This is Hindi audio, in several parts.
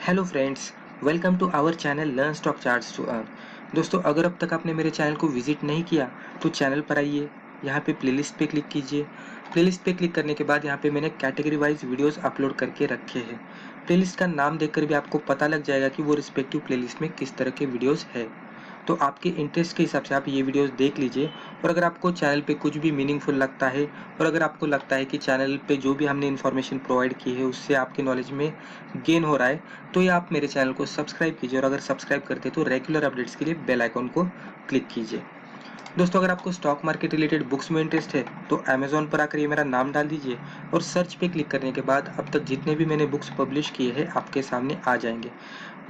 Hello friends, welcome to our channel learn stock charts to earn. दोस्तों, अगर अब तक आपने मेरे चैनल को विजिट नहीं किया तो चैनल पर आइए, यहाँ पे प्लेलिस्ट पे क्लिक कीजिए। प्लेलिस्ट पे क्लिक करने के बाद यहाँ पे मैंने कैटेगरी वाइज वीडियोस अपलोड करके रखे हैं। प्लेलिस्ट का नाम देखकर भी आपको पता लग जाएगा कि वो रिस्पेक्टिव प्लेलिस्ट में किस तरह के वीडियोस है। तो आपके इंटरेस्ट के हिसाब से आप ये वीडियोस देख लीजिए। और अगर आपको चैनल पे कुछ भी मीनिंगफुल लगता है और अगर आपको लगता है कि चैनल पे जो भी हमने इन्फॉर्मेशन प्रोवाइड की है उससे आपके नॉलेज में गेन हो रहा है, तो ये आप मेरे चैनल को सब्सक्राइब कीजिए। और अगर सब्सक्राइब करते तो रेगुलर अपडेट्स के लिए बेल आइकॉन को क्लिक कीजिए। दोस्तों, अगर आपको स्टॉक मार्केट रिलेटेड बुक्स में इंटरेस्ट है तो अमेजोन पर आकर ये मेरा नाम डाल दीजिए और सर्च पे क्लिक करने के बाद अब तक जितने भी मैंने बुक्स पब्लिश किए हैं आपके सामने आ जाएंगे।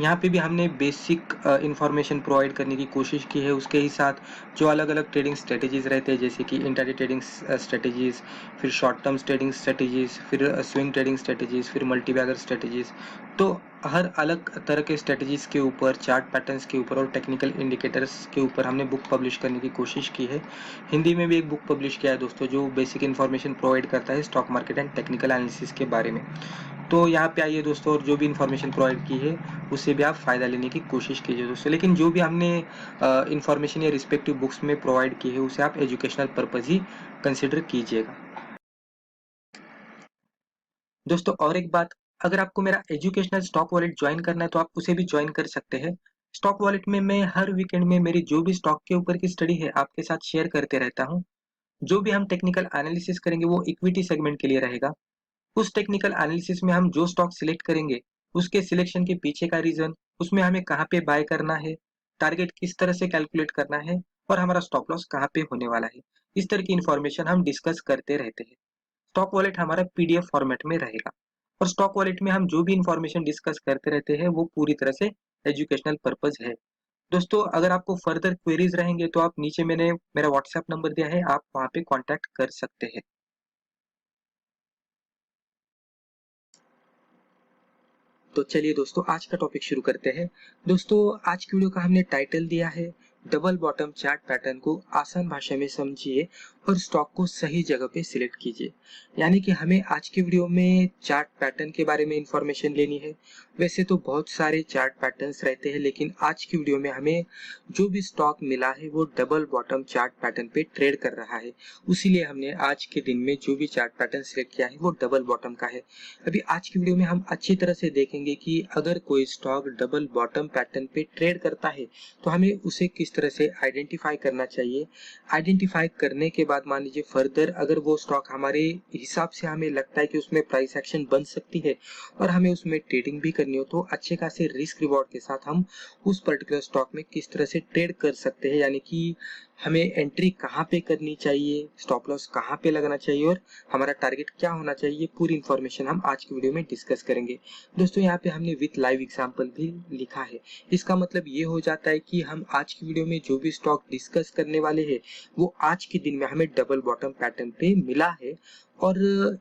यहाँ पे भी हमने बेसिक इंफॉर्मेशन प्रोवाइड करने की कोशिश की है। उसके ही साथ जो अलग अलग ट्रेडिंग स्ट्रेटेजीज रहते हैं, जैसे कि इंट्राडे ट्रेडिंग स्ट्रेटेजीज, फिर शॉर्ट टर्म ट्रेडिंग स्ट्रेटेजीज, फिर स्विंग ट्रेडिंग स्ट्रेटेजीज, फिर मल्टीबैगर स्ट्रेटेजीज, तो हर अलग तरह के स्ट्रेटेजीज के ऊपर, चार्ट पैटर्न्स के ऊपर और टेक्निकल इंडिकेटर्स के ऊपर हमने बुक पब्लिश करने की कोशिश की है। हिंदी में भी एक बुक पब्लिश किया है दोस्तों, जो बेसिक इन्फॉर्मेशन प्रोवाइड करता है stock market and technical analysis के बारे में। तो यहाँ पे आइए दोस्तों, और जो भी इन्फॉर्मेशन प्रोवाइड की है उससे भी आप फ़ायदा लेने की कोशिश कीजिए दोस्तों। लेकिन जो भी हमने इन्फॉर्मेशन या रिस्पेक्टिव बुक्स में प्रोवाइड की है उसे आप एजुकेशनल पर्पज़ ही कंसिडर कीजिएगा दोस्तों। और एक बात, अगर आपको मेरा एजुकेशनल स्टॉक वॉलेट ज्वाइन करना है तो आप उसे भी ज्वाइन कर सकते हैं। स्टॉक वॉलेट में मैं हर वीकेंड में मेरी जो भी स्टॉक के ऊपर की स्टडी है आपके साथ शेयर करते रहता हूँ। जो भी हम टेक्निकल एनालिसिस करेंगे वो इक्विटी सेगमेंट के लिए रहेगा। उस टेक्निकल एनालिसिस में हम जो स्टॉक सिलेक्ट करेंगे उसके सिलेक्शन के पीछे का रीजन, उसमें हमें कहाँ पे बाय करना है, टारगेट किस तरह से कैलकुलेट करना है और हमारा स्टॉप लॉस कहाँ पे होने वाला है, इस तरह की इंफॉर्मेशन हम डिस्कस करते रहते हैं। स्टॉक वॉलेट हमारा पीडीएफ फॉर्मेट में रहेगा और स्टॉक वॉलेट में हम जो भी इंफॉर्मेशन डिस्कस करते रहते हैं वो पूरी तरह से एजुकेशनल पर्पज है। दोस्तों, अगर आपको फर्दर क्वेरीज रहेंगे तो आप नीचे मैंने मेरा व्हाट्सएप नंबर दिया है, आप वहाँ पे कांटेक्ट कर सकते हैं। तो चलिए दोस्तों, आज का टॉपिक शुरू करते हैं। दोस्तों, आज की वीडियो का हमने टाइटल दिया है डबल बॉटम चार्ट पैटर्न को आसान भाषा में समझिए और स्टॉक को सही जगह पे सिलेक्ट कीजिए। यानी कि हमें आज की वीडियो में चार्ट पैटर्न के बारे में इंफॉर्मेशन लेनी है। वैसे तो बहुत सारे चार्ट पैटर्न्स रहते हैं, लेकिन आज की वीडियो में हमें जो भी स्टॉक मिला है वो डबल बॉटम चार्ट पैटर्न पे ट्रेड कर रहा है। उसीलिए हमने आज के दिन में जो भी चार्ट पैटर्न सिलेक्ट किया है वो डबल बॉटम का है। अभी आज की वीडियो में हम अच्छी तरह से देखेंगे कि अगर कोई स्टॉक डबल बॉटम पैटर्न पे ट्रेड करता है तो हमें उसे किस तरह से आइडेंटिफाई करना चाहिए। आइडेंटिफाई करने के बाद मान लीजिए फर्दर अगर वो स्टॉक हमारे हिसाब से हमें लगता है कि उसमें प्राइस एक्शन बन सकती है और हमें उसमें ट्रेडिंग भी करनी हो, तो अच्छे खासे रिस्क रिवॉर्ड के साथ हम उस पर्टिकुलर स्टॉक में किस तरह से ट्रेड कर सकते हैं। यानी कि हमें एंट्री कहाँ पे करनी चाहिए, स्टॉप लॉस कहाँ पे लगाना चाहिए और हमारा टारगेट क्या होना चाहिए, पूरी इंफॉर्मेशन हम आज की वीडियो में डिस्कस करेंगे। दोस्तों, यहाँ पे हमने विथ लाइव एग्जांपल भी लिखा है। इसका मतलब ये हो जाता है कि हम आज की वीडियो में जो भी स्टॉक डिस्कस करने वाले हैं वो आज के दिन में हमें डबल बॉटम पैटर्न पे मिला है और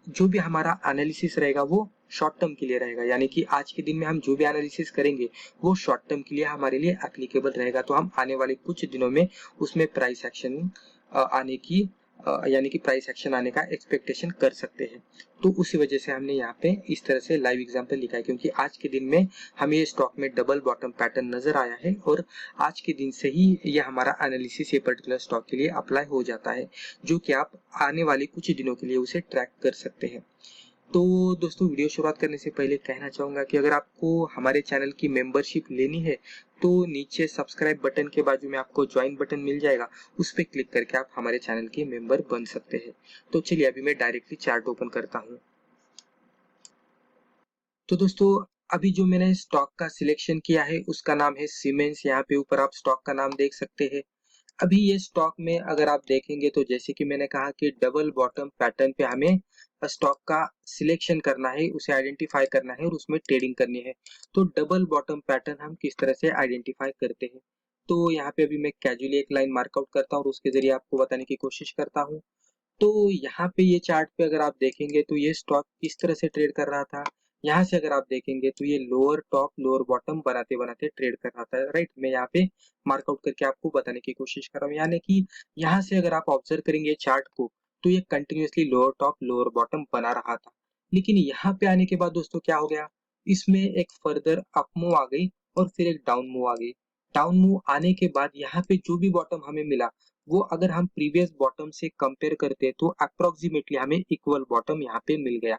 जो भी हमारा एनालिसिस रहेगा वो शॉर्ट टर्म के लिए रहेगा। यानी कि आज के दिन में हम जो भी एनालिसिस करेंगे वो शॉर्ट टर्म के लिए हमारे लिए एप्लीकेबल रहेगा। तो हम आने वाले कुछ दिनों में उसमें प्राइस एक्शन आने की यानी कि प्राइस एक्शन आने का एक्सपेक्टेशन कर सकते हैं। तो उसी वजह से हमने यहाँ पे इस तरह से लाइव एग्जांपल लिखा है, क्योंकि आज के दिन में हमें ये स्टॉक में डबल बॉटम पैटर्न नजर आया है और आज के दिन से ही ये हमारा एनालिसिस ये पर्टिकुलर स्टॉक के लिए अप्लाई हो जाता है, जो कि आप आने वाले कुछ दिनों के लिए उसे ट्रैक कर सकते हैं। तो दोस्तों, वीडियो शुरुआत करने से पहले कहना चाहूंगा कि अगर आपको हमारे चैनल की मेंबरशिप लेनी है तो नीचे सब्सक्राइब बटन के बाजू में आपको ज्वाइन बटन मिल जाएगा, उस पर क्लिक करके आप हमारे चैनल के मेंबर बन सकते हैं। तो चलिए अभी मैं डायरेक्टली चार्ट ओपन करता हूँ। तो दोस्तों, अभी जो मैंने स्टॉक का सिलेक्शन किया है उसका नाम है सीमेंस। यहाँ पे ऊपर आप स्टॉक का नाम देख सकते हैं। अभी ये स्टॉक में अगर आप देखेंगे तो जैसे कि मैंने कहा कि डबल बॉटम पैटर्न पे हमें स्टॉक का सिलेक्शन करना है, उसे आइडेंटिफाई करना है और उसमें ट्रेडिंग करनी है। तो डबल बॉटम पैटर्न हम किस तरह से आइडेंटिफाई करते हैं, तो यहाँ पे अभी मैं कैजुअली एक लाइन मार्कआउट करता हूँ और उसके जरिए आपको बताने की कोशिश करता हूँ। तो यहाँ पे ये चार्ट पे अगर आप देखेंगे तो ये स्टॉक किस तरह से ट्रेड कर रहा था। यहाँ से अगर आप देखेंगे तो ये लोअर टॉप लोअर बॉटम बनाते बनाते ट्रेड कर रहा था, राइट। मैं यहाँ पे मार्कआउट करके आपको बताने की कोशिश कर रहा हूँ। यानी कि यहाँ से अगर आप ऑब्जर्व करेंगे चार्ट को तो ये continuously lower top lower bottom बना रहा था। लेकिन यहाँ पे आने के बाद दोस्तों क्या हो गया, इसमें एक फर्दर अप मूव आ गई और फिर एक डाउन मूव आ गई। डाउन मूव आने के बाद यहाँ पे जो भी बॉटम हमें मिला, वो अगर हम प्रीवियस बॉटम से कंपेयर करते हैं तो अप्रोक्सीमेटली हमें इक्वल बॉटम यहाँ पे मिल गया।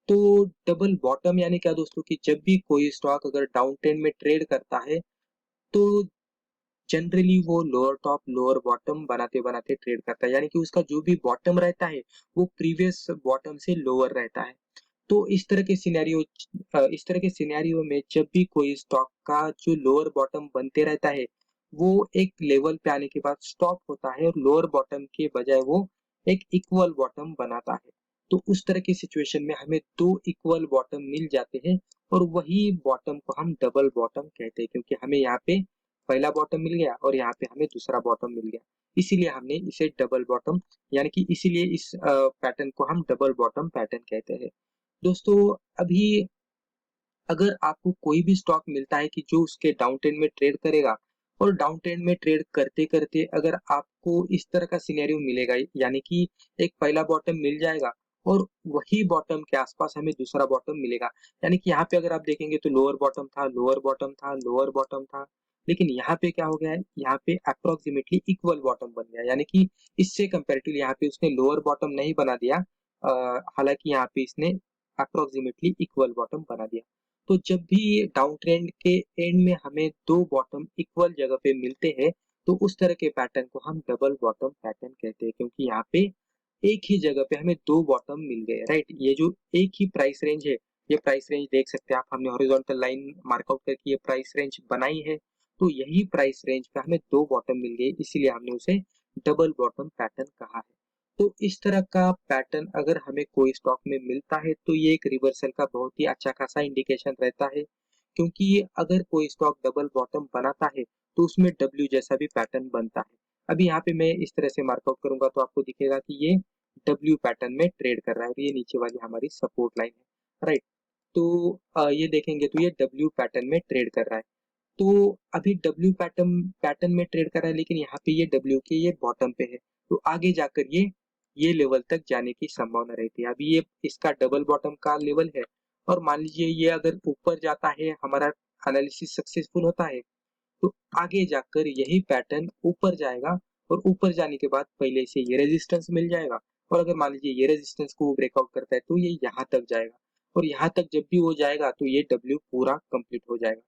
तो डबल बॉटम यानी क्या दोस्तों, कि जब भी कोई स्टॉक अगर डाउन ट्रेंड में ट्रेड करता है तो जनरली वो लोअर टॉप लोअर बॉटम बनाते बनाते ट्रेड करता है, यानी कि उसका जो भी बॉटम रहता है वो प्रीवियस बॉटम से लोअर रहता है। तो इस तरह के सिनेरियो में जब भी कोई स्टॉक का जो लोअर बॉटम बनते रहता है, वो एक लेवल पे आने के बाद स्टॉप होता है और लोअर बॉटम के बजाय वो एक इक्वल बॉटम बनाता है। तो उस तरह की सिचुएशन में हमें दो इक्वल बॉटम मिल जाते हैं और वही बॉटम को हम डबल बॉटम कहते हैं, क्योंकि हमें यहाँ पे पहला बॉटम मिल गया और यहाँ पे हमें दूसरा बॉटम मिल गया। इसीलिए हमने इसे डबल बॉटम, यानी कि इसीलिए इस पैटर्न को हम डबल बॉटम पैटर्न कहते हैं। दोस्तों, अभी अगर आपको कोई भी स्टॉक मिलता है कि जो उसके डाउन ट्रेंड में ट्रेड करेगा और डाउन ट्रेंड में ट्रेड करते करते अगर आपको इस तरह का सिनेरियो मिलेगा, यानी कि एक पहला बॉटम मिल जाएगा और वही बॉटम के आसपास हमें दूसरा बॉटम मिलेगा, यानी कि यहाँ पे अगर आप देखेंगे तो लोअर बॉटम था, लोअर बॉटम था, लोअर बॉटम था, लेकिन यहाँ पे क्या हो गया है, यहाँ पे अप्रोक्सीमेटली इक्वल बॉटम बन गया, यानी कि इससे कंपेरेटिवली यहाँ पे उसने लोअर बॉटम नहीं बना दिया, हालांकि यहाँ पे इसने अप्रोक्सीमेटली इक्वल बॉटम बना दिया। तो जब भी डाउन ट्रेंड के एंड में हमें दो बॉटम इक्वल जगह पे मिलते हैं, तो उस तरह के पैटर्न को हम डबल बॉटम पैटर्न कहते हैं, क्योंकि यहाँ पे एक ही जगह पे हमें दो बॉटम मिल गए, राइट। ये जो एक ही प्राइस रेंज है, ये प्राइस रेंज देख सकते हैं आप, हमने हॉरिजॉन्टल लाइन मार्कआउट करके ये प्राइस रेंज बनाई है। तो यही प्राइस रेंज पे हमें दो बॉटम मिल गए, इसीलिए हमने उसे डबल बॉटम पैटर्न कहा है। तो इस तरह का पैटर्न अगर हमें कोई स्टॉक में मिलता है तो ये एक रिवर्सल का बहुत ही अच्छा खासा इंडिकेशन रहता है, क्योंकि अगर कोई स्टॉक डबल बॉटम बनाता है तो उसमें डब्ल्यू जैसा भी पैटर्न बनता है। अभी यहाँ पे मैं इस तरह से मार्कआउट करूंगा तो आपको दिखेगा कि ये डब्ल्यू पैटर्न में ट्रेड कर रहा है, ये नीचे वाली हमारी सपोर्ट लाइन है, राइट। तो ये देखेंगे तो ये डब्ल्यू पैटर्न में ट्रेड कर रहा है। तो अभी डब्ल्यू पैटर्न पैटर्न में ट्रेड कर रहा है, लेकिन यहाँ पे ये डब्ल्यू के ये बॉटम पे है, तो आगे जाकर ये लेवल तक जाने की संभावना रहती है। अभी ये इसका डबल बॉटम का लेवल है और मान लीजिए ये अगर ऊपर जाता है, हमारा एनालिसिस सक्सेसफुल होता है, तो आगे जाकर यही पैटर्न ऊपर जाएगा और ऊपर जाने के बाद पहले से ये रेजिस्टेंस मिल जाएगा और अगर मान लीजिए ये रेजिस्टेंस को ब्रेकआउट करता है तो ये यहाँ तक जाएगा और यहाँ तक जब भी वो जाएगा तो ये डब्ल्यू पूरा कंप्लीट हो जाएगा।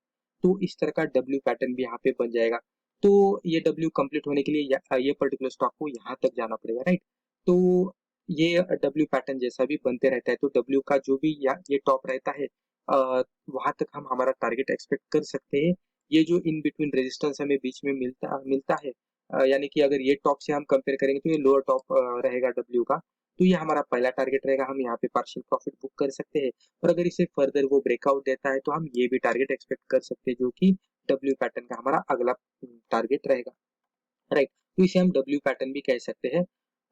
तो इस तरह का डब्ल्यू पैटर्न भी यहाँ पे बन जाएगा। तो ये डब्ल्यू कंप्लीट होने के लिए ये पर्टिकुलर स्टॉक को यहाँ तक जाना पड़ेगा, राइट। तो ये डब्ल्यू पैटर्न जैसा भी बनते रहता है, तो डब्ल्यू का जो भी ये टॉप रहता है, वहां तक हम हमारा टारगेट एक्सपेक्ट कर सकते हैं। ये जो इन बिटवीन रेजिस्टेंस हमें बीच में मिलता मिलता है, यानी कि अगर ये टॉप से हम कंपेयर करेंगे तो ये लोअर टॉप रहेगा डब्ल्यू का, तो ये हमारा पहला टारगेट रहेगा, हम यहाँ पे पार्शियल प्रॉफिट बुक कर सकते हैं। और अगर इसे फर्दर वो ब्रेकआउट देता है तो हम ये भी टारगेट एक्सपेक्ट कर सकते हैं, जो कि डब्ल्यू पैटर्न का हमारा अगला टारगेट रहेगा, राइट। तो इसे हम डब्ल्यू पैटर्न भी कह सकते हैं।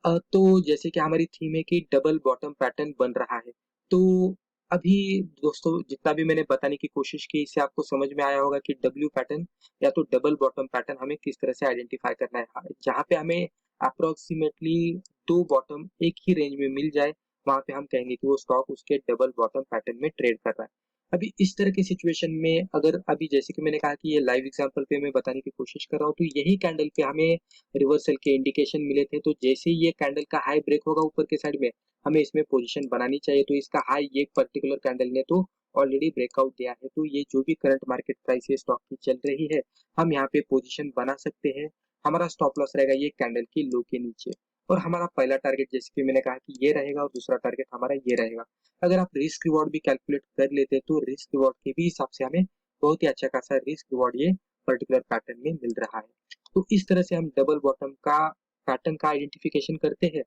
तो जैसे कि हमारी थीम है कि डबल बॉटम पैटर्न बन रहा है, तो अभी दोस्तों जितना भी मैंने बताने की कोशिश की, इससे आपको समझ में आया होगा कि डब्ल्यू पैटर्न या तो डबल बॉटम पैटर्न हमें किस तरह से आइडेंटिफाई करना है। जहाँ पे हमें अप्रोक्सीमेटली दो बॉटम एक ही रेंज में मिल जाए, वहां पे हम कहेंगे कि वो स्टॉक उसके डबल बॉटम पैटर्न में ट्रेड कर रहा है। अभी इस तरह की सिचुएशन में अगर अभी जैसे कि मैंने कहा कि ये लाइव एग्जांपल पे मैं बताने की कोशिश कर रहा हूँ, तो यही कैंडल पे हमें रिवर्सल के इंडिकेशन मिले थे, तो जैसे ही ये कैंडल का हाई ब्रेक होगा ऊपर के साइड में, हमें इसमें पोजीशन बनानी चाहिए। तो इसका हाई ये पर्टिकुलर कैंडल ने तो ऑलरेडी ब्रेकआउट दिया है, तो ये जो भी करंट मार्केट प्राइस ये स्टॉक की चल रही है, हम यहाँ पे पोजीशन बना सकते हैं। हमारा स्टॉप लॉस रहेगा ये कैंडल की लो के नीचे और हमारा पहला टारगेट जैसे कि मैंने कहा कि ये रहेगा और दूसरा टारगेट हमारा ये रहेगा। अगर आप रिस्क रिवॉर्ड भी कैलकुलेट कर लेते तो रिस्क रिवॉर्ड के भी हिसाब से हमें बहुत ही अच्छा खासा रिस्क रिवॉर्ड ये पर्टिकुलर पैटर्न में मिल रहा है। तो इस तरह से हम डबल बॉटम का पैटर्न का आइडेंटिफिकेशन करते हैं।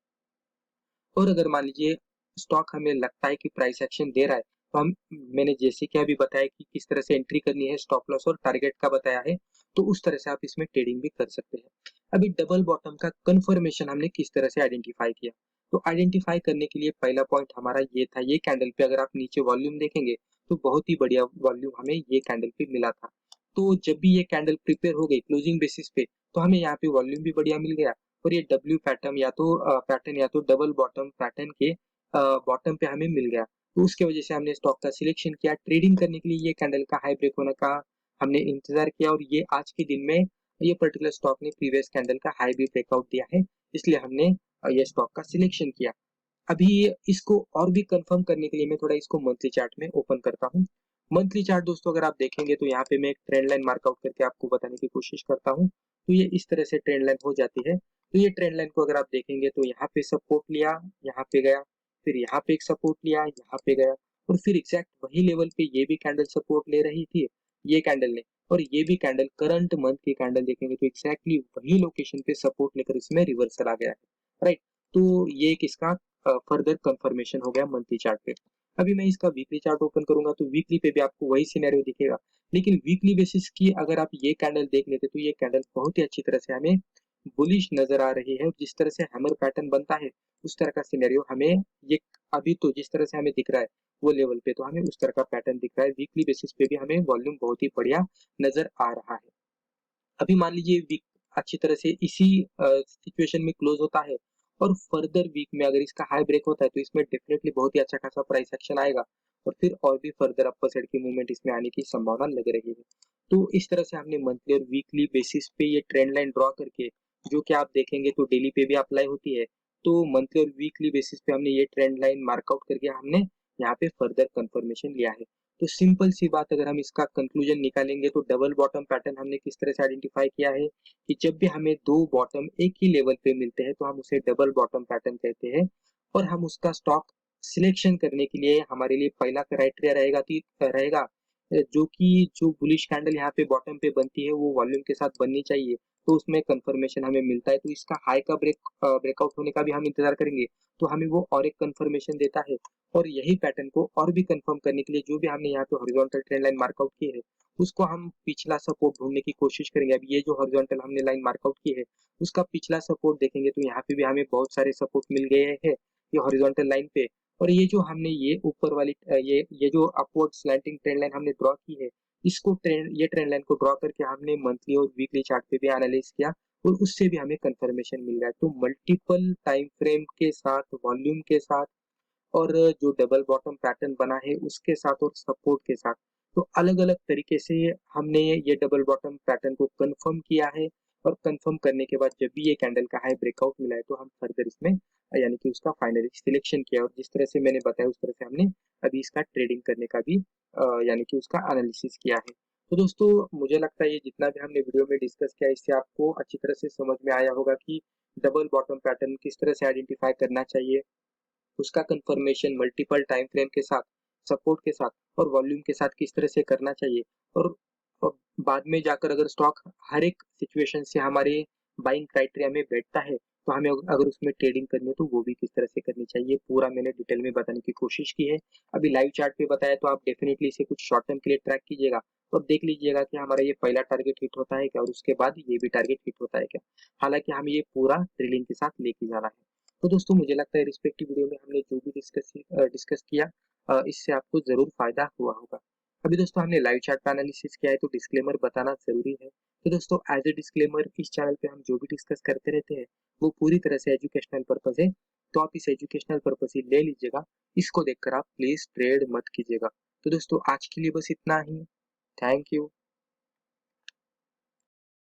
और अगर मान लीजिए स्टॉक हमें लगता है कि प्राइस एक्शन दे रहा है, तो हम मैंने जैसे कि अभी बताया कि किस तरह से एंट्री करनी है, स्टॉप लॉस और टारगेट का बताया है, तो उस तरह से आप इसमें ट्रेडिंग भी कर सकते हैं। अभी डबल बॉटम का कंफर्मेशन हमने किस तरह से आइडेंटिफाई किया, तो आइडेंटिफाई करने के लिए पहला पॉइंट हमारा ये था, ये कैंडल पे अगर आप नीचे वॉल्यूम देखेंगे तो बहुत ही बढ़िया वॉल्यूम हमें ये कैंडल पे मिला था। तो जब भी ये कैंडल प्रिपेयर हो गई क्लोजिंग बेसिस पे, तो हमें यहाँ पे वॉल्यूम भी बढ़िया मिल गया और ये डब्ल्यू पैटर्न या तो डबल बॉटम पैटर्न के बॉटम पे हमें मिल गया। तो उसके वजह से हमने स्टॉक का सिलेक्शन किया। ट्रेडिंग करने के लिए ये कैंडल का हाई ब्रेक होने का हमने इंतजार किया और ये आज के दिन में ये पर्टिकुलर स्टॉक ने प्रीवियस कैंडल का हाई भी ब्रेकआउट दिया है, इसलिए हमने ये स्टॉक का सिलेक्शन किया। अभी इसको और भी कंफर्म करने के लिए मैं थोड़ा इसको मंथली चार्ट में ओपन करता हूँ। मंथली चार्ट दोस्तों अगर आप देखेंगे तो यहाँ पे मैं एक ट्रेंड लाइन मार्कआउट करके आपको बताने की कोशिश करता हूँ। तो ये इस तरह से ट्रेंड लाइन हो जाती है। तो ये ट्रेंड लाइन को अगर आप देखेंगे तो यहाँ पे सपोर्ट लिया, यहाँ पे गया, फिर यहाँ पे एक सपोर्ट लिया, यहाँ पे गया और फिर एग्जैक्ट वही लेवल पे ये भी कैंडल सपोर्ट ले रही थी, ये कैंडल ने, और ये भी कैंडल करंट मंथ की कैंडल देखेंगे तो एग्जैक्टली वही लोकेशन पे सपोर्ट लेकर इसमें रिवर्सल आ गया है, राइट। तो ये एक इसका फर्दर कंफर्मेशन हो गया मंथली चार्ट पे। अभी मैं इसका वीकली चार्ट ओपन करूंगा तो वीकली पे भी आपको वही सिनेरियो दिखेगा, लेकिन वीकली बेसिस की अगर आप ये कैंडल देख लेते तो ये कैंडल बहुत ही अच्छी तरह से हमें बुलिश नजर आ रही है। जिस तरह से हैमर पैटर्न बनता है उस तरह का सिनेरियो हमें ये अभी तो जिस तरह से हमें दिख रहा है वो लेवल पे तो हमें उस तरह का पैटर्न दिख रहा है। वीकली बेसिस पे भी हमें वॉल्यूम बहुत ही बढ़िया नजर आ रहा है। अभी मान लीजिए वीक अच्छी तरह से इसी सिचुएशन में क्लोज होता है और फर्दर वीक में अगर इसका हाई ब्रेक होता है तो इसमें डेफिनेटली बहुत ही अच्छा खासा प्राइस एक्शन आएगा और फिर और भी फर्दर अपर साइड की मूवमेंट इसमें आने की संभावना लग रही है। तो इस तरह से हमने मंथली और वीकली बेसिस पे ये ट्रेंड लाइन ड्रॉ करके, जो कि आप देखेंगे तो डेली पे भी अप्लाई होती है, तो मंथली और वीकली बेसिस पे हमने ये ट्रेंड लाइन मार्कआउट करके हमने यहाँ पे फर्दर कंफर्मेशन लिया है। तो सिंपल सी बात अगर हम इसका कंक्लूजन निकालेंगे तो डबल बॉटम पैटर्न हमने किस तरह से आइडेंटिफाई किया है कि जब भी हमें दो बॉटम एक ही लेवल पे मिलते हैं तो हम उसे डबल बॉटम पैटर्न कहते हैं और हम उसका स्टॉक सिलेक्शन करने के लिए हमारे लिए पहला क्राइटेरिया रहेगा जो कि जो बुलिश कैंडल यहाँ पे बॉटम पे बनती है वो वॉल्यूम के साथ बननी चाहिए, तो उसमें कंफर्मेशन हमें मिलता है। तो इसका हाई का ब्रेकआउट होने का भी हम इंतजार करेंगे तो हमें वो और एक कंफर्मेशन देता है। और यही पैटर्न को और भी कंफर्म करने के लिए जो भी हमने यहाँ पे हॉरिजॉन्टल ट्रेंड लाइन मार्कआउट की है उसको हम पिछला सपोर्ट ढूंढने की कोशिश करेंगे। अभी ये जो हॉरिजॉन्टल हमने लाइन मार्कआउट की है उसका पिछला सपोर्ट देखेंगे तो यहाँ पे भी हमें बहुत सारे सपोर्ट मिल गए हैं ये हॉरिजॉन्टल लाइन पे। और ये जो हमने ये ऊपर वाली ये जो अपवर्ड स्लैंटिंग ट्रेंड लाइन हमने ड्रॉ की है इसको ये ट्रेंड लाइन को ड्रॉ करके हमने मंथली और वीकली चार्ट पे भी एनालाइज किया और उससे भी हमें कंफर्मेशन मिल रहा है। तो मल्टीपल टाइम फ्रेम के साथ, वॉल्यूम के साथ और जो डबल बॉटम पैटर्न बना है उसके साथ और सपोर्ट के साथ, तो अलग अलग तरीके से हमने ये डबल बॉटम पैटर्न को कंफर्म किया है। और कंफर्म करने के बाद जब भी ये कैंडल का हाई ब्रेकआउट मिला है तो हम फर्दर इसमें यानी कि उसका फाइनली सिलेक्शन किया और जिस तरह से मैंने बताया उस तरह से हमने अभी इसका ट्रेडिंग करने का भी यानी कि उसका एनालिसिस किया है। तो दोस्तों मुझे लगता है ये जितना भी हमने वीडियो में डिस्कस किया इससे आपको अच्छी तरह से समझ में आया होगा कि डबल बॉटम पैटर्न किस तरह से आइडेंटिफाई करना चाहिए, उसका कंफर्मेशन मल्टीपल टाइम फ्रेम के साथ, सपोर्ट के साथ और वॉल्यूम के साथ किस तरह से करना चाहिए। और बाद में जाकर अगर स्टॉक हर एक सिचुएशन से हमारे बाइंग क्राइटेरिया में बैठता है तो हमें अगर उसमें ट्रेडिंग करनी है तो वो भी किस तरह से करनी चाहिए पूरा मैंने डिटेल में बताने की कोशिश की है। अभी लाइव चार्ट पे बताया तो आप डेफिनेटली इसे कुछ शॉर्ट टर्म के लिए ट्रैक कीजिएगा तो अब देख लीजिएगा कि हमारा ये पहला टारगेट हिट होता है क्या और उसके बाद ये भी टारगेट हिट होता है क्या। हालांकि हमें ये पूरा ट्रेलिंग के साथ लेके जाना है। तो दोस्तों मुझे लगता है रिस्पेक्टिव वीडियो में हमने जो भी डिस्कस किया इससे आपको जरूर फायदा हुआ होगा। अभी दोस्तों हमने लाइव चार्ट का एनालिसिस किया है तो डिस्क्लेमर बताना जरूरी है। तो दोस्तों एज ए डिस्क्लेमर इस चैनल पे हम जो भी डिस्कस करते रहते हैं वो पूरी तरह से एजुकेशनल पर्पज है, तो आप इस एजुकेशनल पर्पज ही ले लीजिएगा, इसको देखकर आप प्लीज ट्रेड मत कीजिएगा। तो दोस्तों आज के लिए बस इतना ही। Thank you.